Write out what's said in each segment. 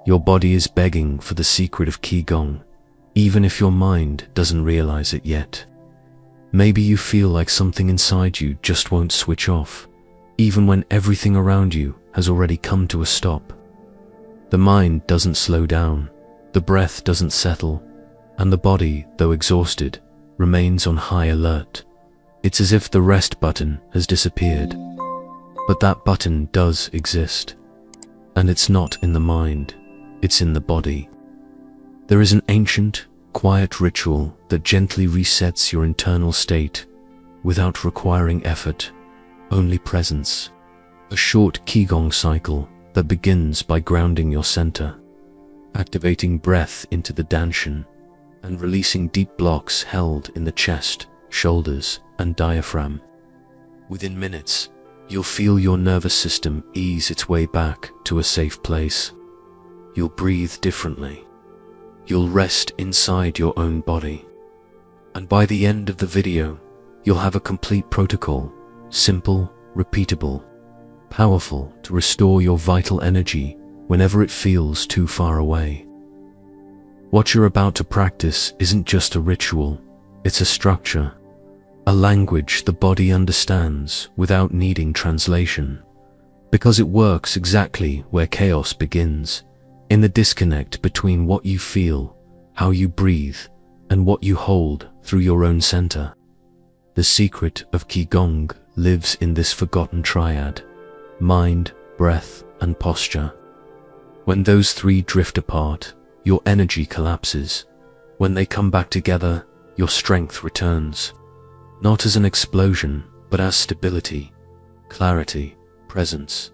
Your body is begging for the secret of Qigong, even if your mind doesn't realize it yet. Maybe you feel like something inside you just won't switch off, even when everything around you has already come to a stop. The mind doesn't slow down, the breath doesn't settle, and the body, though exhausted, remains on high alert. It's as if the rest button has disappeared. But that button does exist. And it's not in the mind, it's in the body. There is an ancient, quiet ritual that gently resets your internal state without requiring effort, only presence. A short Qigong cycle that begins by grounding your center, activating breath into the danshan, and releasing deep blocks held in the chest, shoulders, and diaphragm. Within minutes, you'll feel your nervous system ease its way back to a safe place. You'll breathe differently. You'll rest inside your own body. And by the end of the video, you'll have a complete protocol, simple, repeatable, powerful to restore your vital energy whenever it feels too far away. What you're about to practice isn't just a ritual, it's a structure, a language the body understands without needing translation, because it works exactly where chaos begins, in the disconnect between what you feel, how you breathe, and what you hold through your own center. The secret of Qigong lives in this forgotten triad: mind, breath, and posture. When those three drift apart, your energy collapses. When they come back together, your strength returns. Not as an explosion, but as stability, clarity, presence.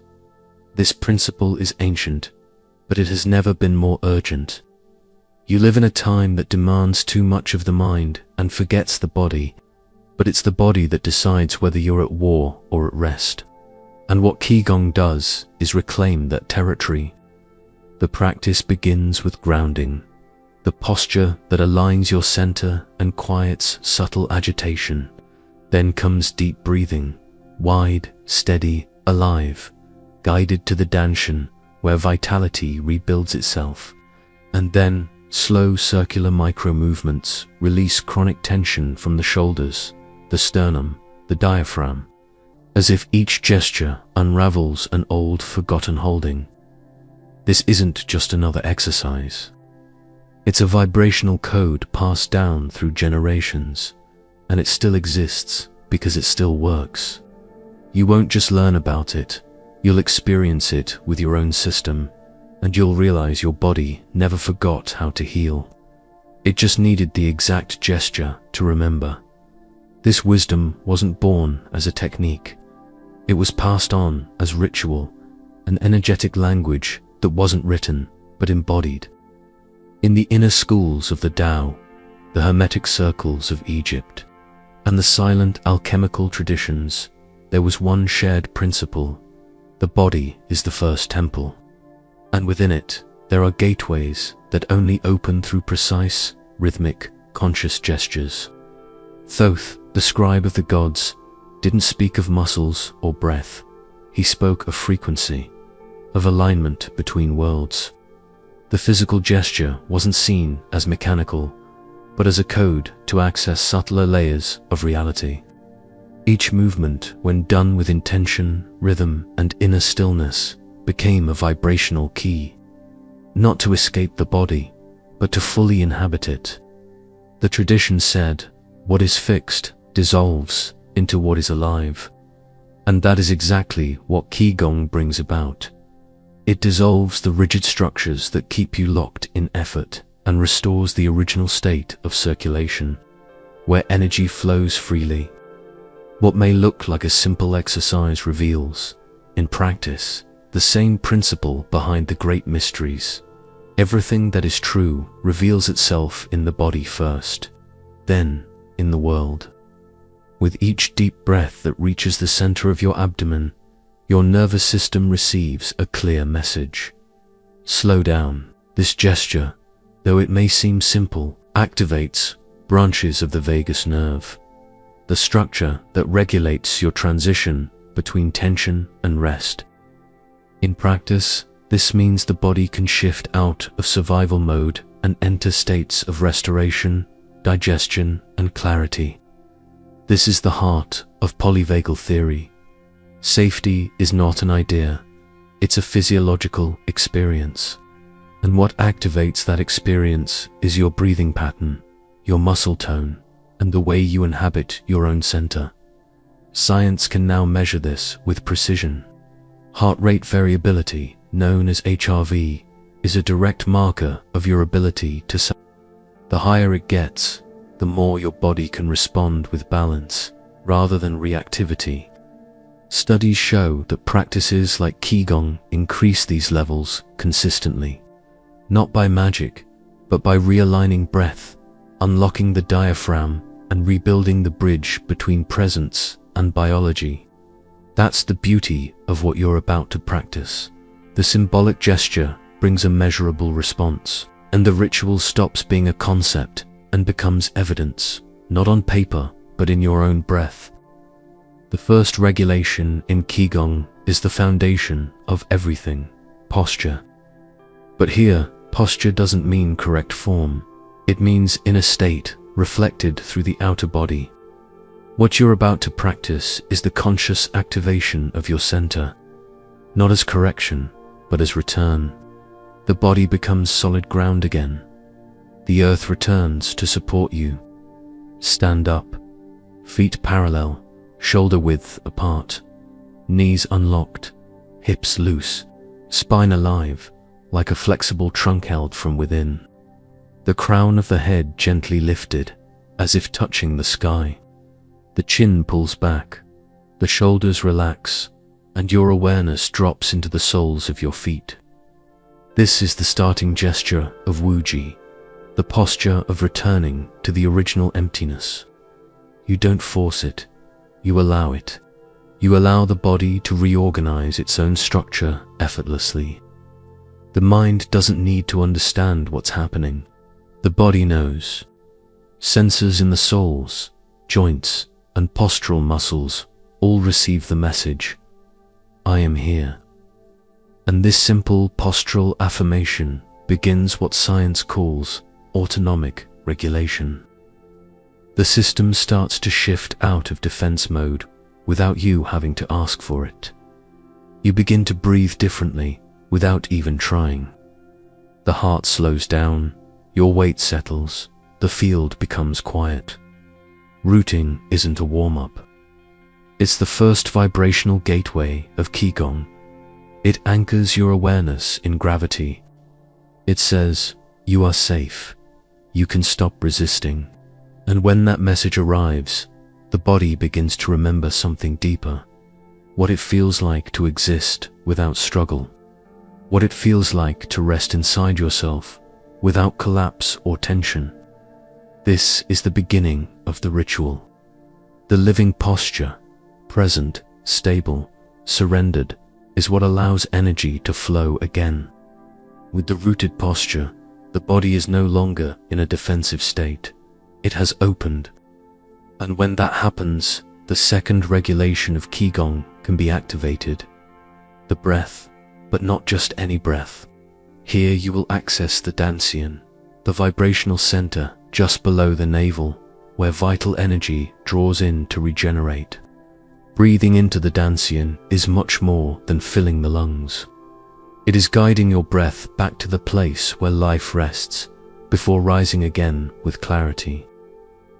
This principle is ancient, but it has never been more urgent. You live in a time that demands too much of the mind and forgets the body, but it's the body that decides whether you're at war or at rest. And what Qigong does is reclaim that territory. The practice begins with grounding, the posture that aligns your center and quiets subtle agitation. Then comes deep breathing, wide, steady, alive, guided to the danshan, where vitality rebuilds itself. And then, slow circular micro-movements release chronic tension from the shoulders, the sternum, the diaphragm, as if each gesture unravels an old, forgotten holding. This isn't just another exercise. It's a vibrational code passed down through generations, and it still exists because it still works. You won't just learn about it, you'll experience it with your own system, and you'll realize your body never forgot how to heal. It just needed the exact gesture to remember. This wisdom wasn't born as a technique. It was passed on as ritual, an energetic language that wasn't written, but embodied. In the inner schools of the Tao, the Hermetic circles of Egypt, and the silent alchemical traditions, there was one shared principle: the body is the first temple. And within it, there are gateways that only open through precise, rhythmic, conscious gestures. Thoth, the scribe of the gods, didn't speak of muscles or breath. He spoke of frequency, of alignment between worlds. The physical gesture wasn't seen as mechanical, but as a code to access subtler layers of reality. Each movement, when done with intention, rhythm, and inner stillness, became a vibrational key, not to escape the body, but to fully inhabit it. The tradition said, what is fixed dissolves into what is alive. And that is exactly what Qigong brings about. It dissolves the rigid structures that keep you locked in effort and restores the original state of circulation, where energy flows freely. What may look like a simple exercise reveals, in practice, the same principle behind the great mysteries. Everything that is true reveals itself in the body first, then in the world. With each deep breath that reaches the center of your abdomen, your nervous system receives a clear message. Slow down. This gesture, though it may seem simple, activates branches of the vagus nerve, the structure that regulates your transition between tension and rest. In practice, This means the body can shift out of survival mode and enter states of restoration, digestion, and clarity. This is the heart of polyvagal theory. Safety is not an idea, it's a physiological experience. And what activates that experience is your breathing pattern, your muscle tone, and the way you inhabit your own center. Science can now measure this with precision. Heart rate variability, known as HRV, is a direct marker of your ability to. The higher it gets, the more your body can respond with balance, rather than reactivity. Studies show that practices like Qigong increase these levels consistently, not by magic, but by realigning breath, unlocking the diaphragm, and rebuilding the bridge between presence and biology. That's the beauty of what you're about to practice. The symbolic gesture brings a measurable response, and the ritual stops being a concept and becomes evidence, not on paper, but in your own breath. The first regulation in Qigong is the foundation of everything: posture. But here, posture doesn't mean correct form. It means inner state, reflected through the outer body. What you're about to practice is the conscious activation of your center, not as correction, but as return. The body becomes solid ground again. The earth returns to support you. Stand up, feet parallel, shoulder width apart, knees unlocked, hips loose, spine alive, like a flexible trunk held from within. The crown of the head gently lifted, as if touching the sky. The chin pulls back, the shoulders relax, and your awareness drops into the soles of your feet. This is the starting gesture of Wuji, the posture of returning to the original emptiness. You don't force it, you allow it. You allow the body to reorganize its own structure effortlessly. The mind doesn't need to understand what's happening. The body knows. Sensors in the soles, joints, and postural muscles all receive the message: I am here. And this simple postural affirmation begins what science calls autonomic regulation. The system starts to shift out of defense mode without you having to ask for it. You begin to breathe differently without even trying. The heart slows down, your weight settles, the field becomes quiet. Rooting isn't a warm-up. It's the first vibrational gateway of Qigong. It anchors your awareness in gravity. It says, you are safe. You can stop resisting. And when that message arrives, the body begins to remember something deeper. What it feels like to exist without struggle. What it feels like to rest inside yourself without collapse or tension. This is the beginning of the ritual. The living posture, present, stable, surrendered, is what allows energy to flow again. With the rooted posture, the body is no longer in a defensive state. It has opened. And when that happens, the second regulation of Qigong can be activated. The breath, but not just any breath. Here you will access the dantian, the vibrational center just below the navel, where vital energy draws in to regenerate. Breathing into the dantian is much more than filling the lungs. It is guiding your breath back to the place where life rests, before rising again with clarity.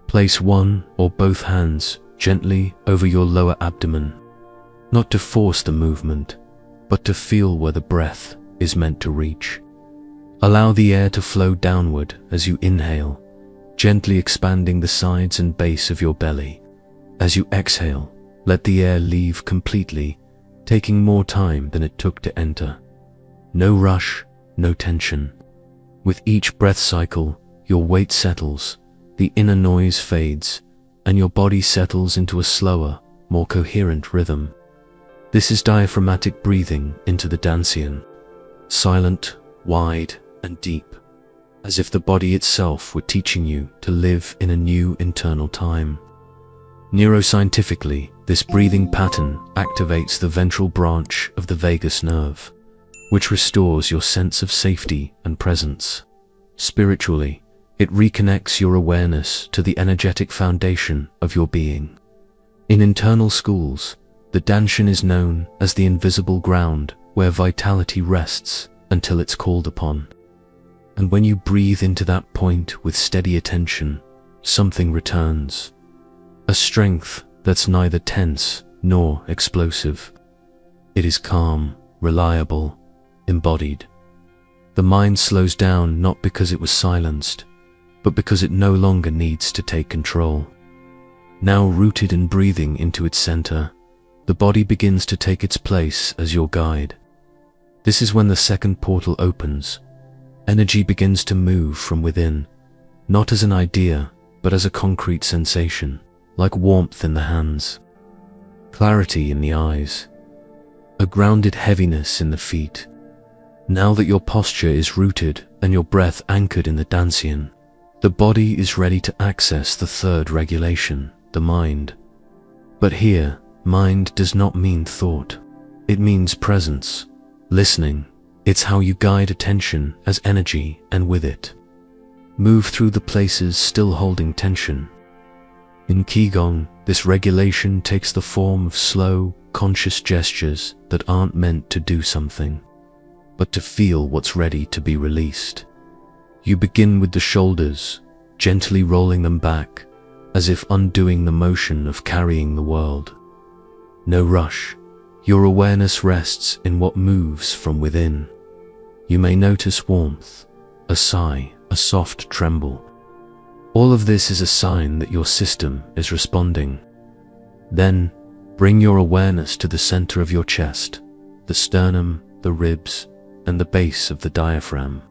Place one or both hands gently over your lower abdomen, not to force the movement, but to feel where the breath is meant to reach. Allow the air to flow downward as you inhale, gently expanding the sides and base of your belly. As you exhale, let the air leave completely, taking more time than it took to enter. No rush, no tension. With each breath cycle, your weight settles, the inner noise fades, and your body settles into a slower, more coherent rhythm. This is diaphragmatic breathing into the dantian, silent, wide, and deep, as if the body itself were teaching you to live in a new internal time. Neuroscientifically, this breathing pattern activates the ventral branch of the vagus nerve, which restores your sense of safety and presence. Spiritually, it reconnects your awareness to the energetic foundation of your being. In internal schools, the Danshin is known as the invisible ground where vitality rests until it's called upon. And when you breathe into that point with steady attention, something returns. A strength that's neither tense nor explosive. It is calm, reliable, embodied. The mind slows down not because it was silenced, but because it no longer needs to take control. Now rooted and breathing into its center, the body begins to take its place as your guide. This is when the second portal opens. Energy begins to move from within, not as an idea, but as a concrete sensation, like warmth in the hands, clarity in the eyes, a grounded heaviness in the feet. Now that your posture is rooted and your breath anchored in the Danshin, the body is ready to access the third regulation, the mind. But here, mind does not mean thought. It means presence, listening. It's how you guide attention as energy, and with it, move through the places still holding tension. In Qigong, this regulation takes the form of slow, conscious gestures that aren't meant to do something, but to feel what's ready to be released. You begin with the shoulders, gently rolling them back, as if undoing the motion of carrying the world. No rush. Your awareness rests in what moves from within. You may notice warmth, a sigh, a soft tremble. All of this is a sign that your system is responding. Then, bring your awareness to the center of your chest, the sternum, the ribs, and the base of the diaphragm.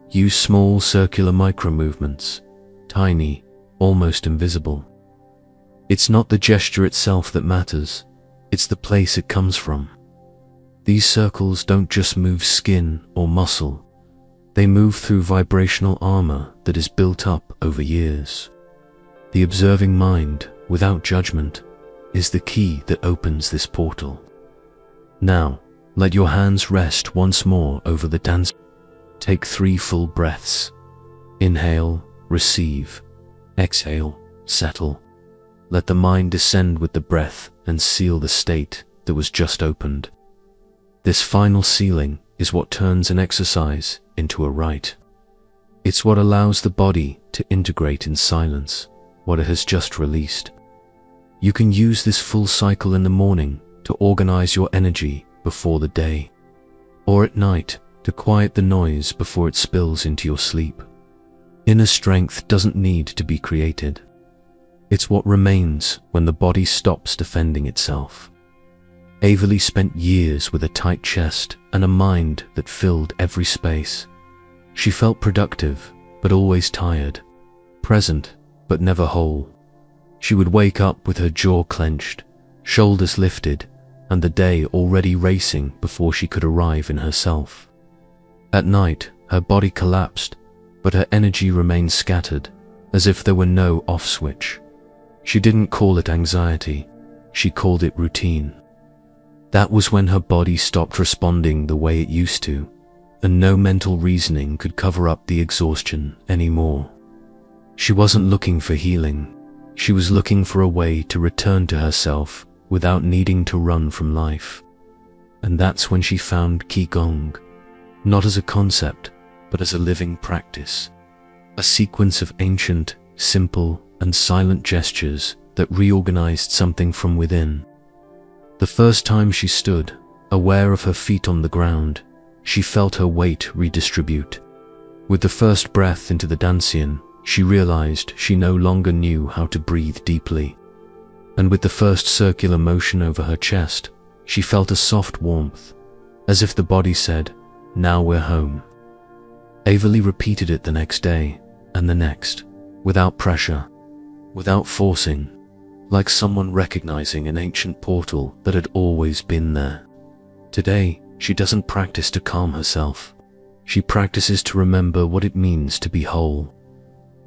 Use small circular micro-movements, tiny, almost invisible. It's not the gesture itself that matters, it's the place it comes from. These circles don't just move skin or muscle, they move through vibrational armor that is built up over years. The observing mind, without judgment, is the key that opens this portal. Now, let your hands rest once more over the dance. Take 3 full breaths. Inhale, receive. Exhale, settle. Let the mind descend with the breath and seal the state that was just opened. This final sealing is what turns an exercise into a rite. It's what allows the body to integrate in silence what it has just released. You can use this full cycle in the morning to organize your energy before the day, or at night to quiet the noise before it spills into your sleep. Inner strength doesn't need to be created. It's what remains when the body stops defending itself. Avali spent years with a tight chest and a mind that filled every space. She felt productive, but always tired, present, but never whole. She would wake up with her jaw clenched, shoulders lifted, and the day already racing before she could arrive in herself. At night, her body collapsed, but her energy remained scattered, as if there were no off switch. She didn't call it anxiety, she called it routine. That was when her body stopped responding the way it used to, and no mental reasoning could cover up the exhaustion anymore. She wasn't looking for healing, she was looking for a way to return to herself without needing to run from life. And that's when she found Qigong, not as a concept, but as a living practice, a sequence of ancient, simple, and silent gestures that reorganized something from within. The first time she stood, aware of her feet on the ground, she felt her weight redistribute. With the first breath into the Danshin, she realized she no longer knew how to breathe deeply. And with the first circular motion over her chest, she felt a soft warmth, as if the body said, "Now we're home." Avali repeated it the next day, and the next, without pressure, without forcing, like someone recognizing an ancient portal that had always been there. Today, she doesn't practice to calm herself. She practices to remember what it means to be whole.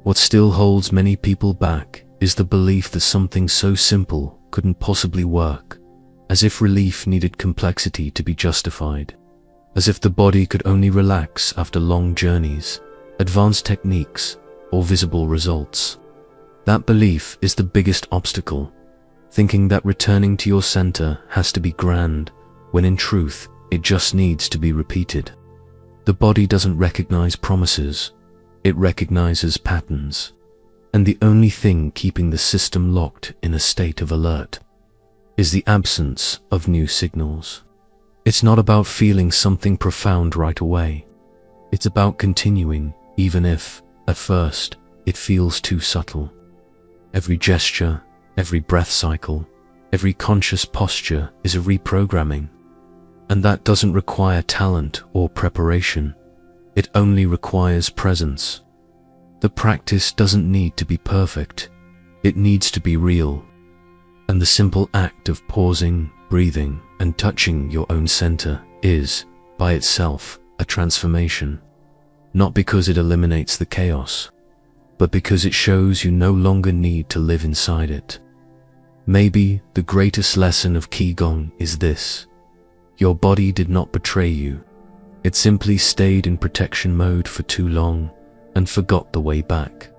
What still holds many people back is the belief that something so simple couldn't possibly work, as if relief needed complexity to be justified. as if the body could only relax after long journeys, advanced techniques, or visible results. That belief is the biggest obstacle, thinking that returning to your center has to be grand, when in truth, it just needs to be repeated. The body doesn't recognize promises, it recognizes patterns. And the only thing keeping the system locked in a state of alert is the absence of new signals. It's not about feeling something profound right away. It's about continuing, even if, at first, it feels too subtle. Every gesture, every breath cycle, every conscious posture is a reprogramming. And that doesn't require talent or preparation. It only requires presence. The practice doesn't need to be perfect. It needs to be real. And the simple act of pausing, breathing, and touching your own center is, by itself, a transformation. Not because it eliminates the chaos, but because it shows you no longer need to live inside it. Maybe the greatest lesson of Qigong is this: your body did not betray you. It simply stayed in protection mode for too long and forgot the way back.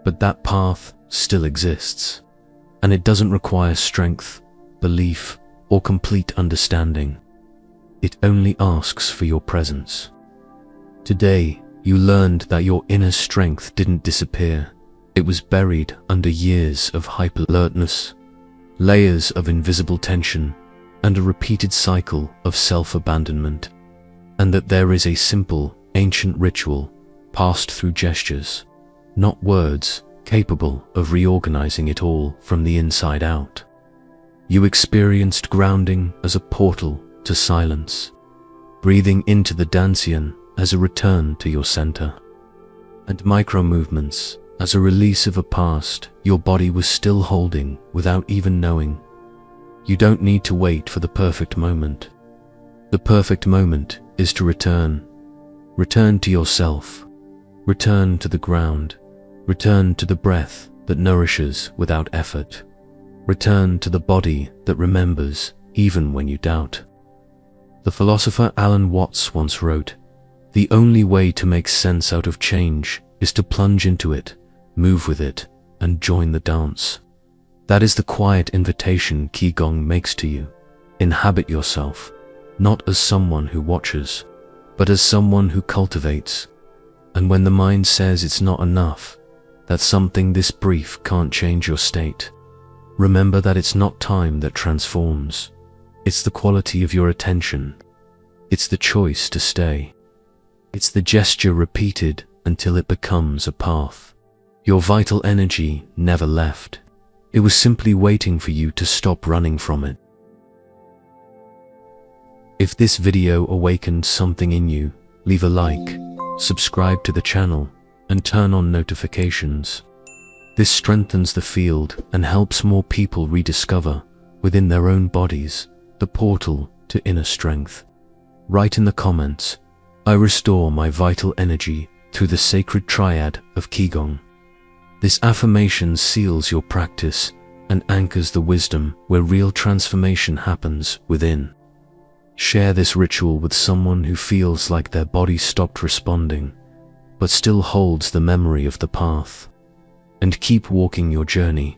But that path still exists, and it doesn't require strength, belief, or complete understanding. It only asks for your presence. Today, you learned that your inner strength didn't disappear. It was buried under years of hyper-alertness, layers of invisible tension, and a repeated cycle of self-abandonment. And that there is a simple, ancient ritual passed through gestures, not words, capable of reorganizing it all from the inside out. You experienced grounding as a portal to silence, breathing into the Dancian as a return to your center, and micro-movements as a release of a past your body was still holding without even knowing. You don't need to wait for the perfect moment. The perfect moment is to return. Return to yourself. Return to the ground. Return to the breath that nourishes without effort. Return to the body that remembers even when you doubt. The philosopher Alan Watts once wrote, "The only way to make sense out of change is to plunge into it, move with it, and join the dance." That is the quiet invitation Qigong makes to you. Inhabit yourself, not as someone who watches, but as someone who cultivates. And when the mind says it's not enough, that something this brief can't change your state, remember that it's not time that transforms. It's the quality of your attention. It's the choice to stay. It's the gesture repeated until it becomes a path. Your vital energy never left. It was simply waiting for you to stop running from it. If this video awakened something in you, leave a like, subscribe to the channel, and turn on notifications. This strengthens the field and helps more people rediscover, within their own bodies, the portal to inner strength. Write in the comments, "I restore my vital energy through the sacred triad of Qigong." This affirmation seals your practice and anchors the wisdom where real transformation happens within. Share this ritual with someone who feels like their body stopped responding, but still holds the memory of the path. And keep walking your journey.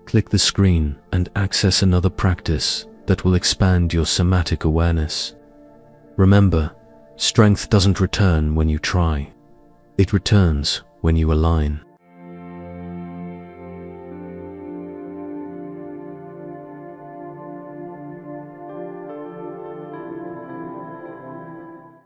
Click the screen and access another practice that will expand your somatic awareness. Remember, strength doesn't return when you try. It returns when you align.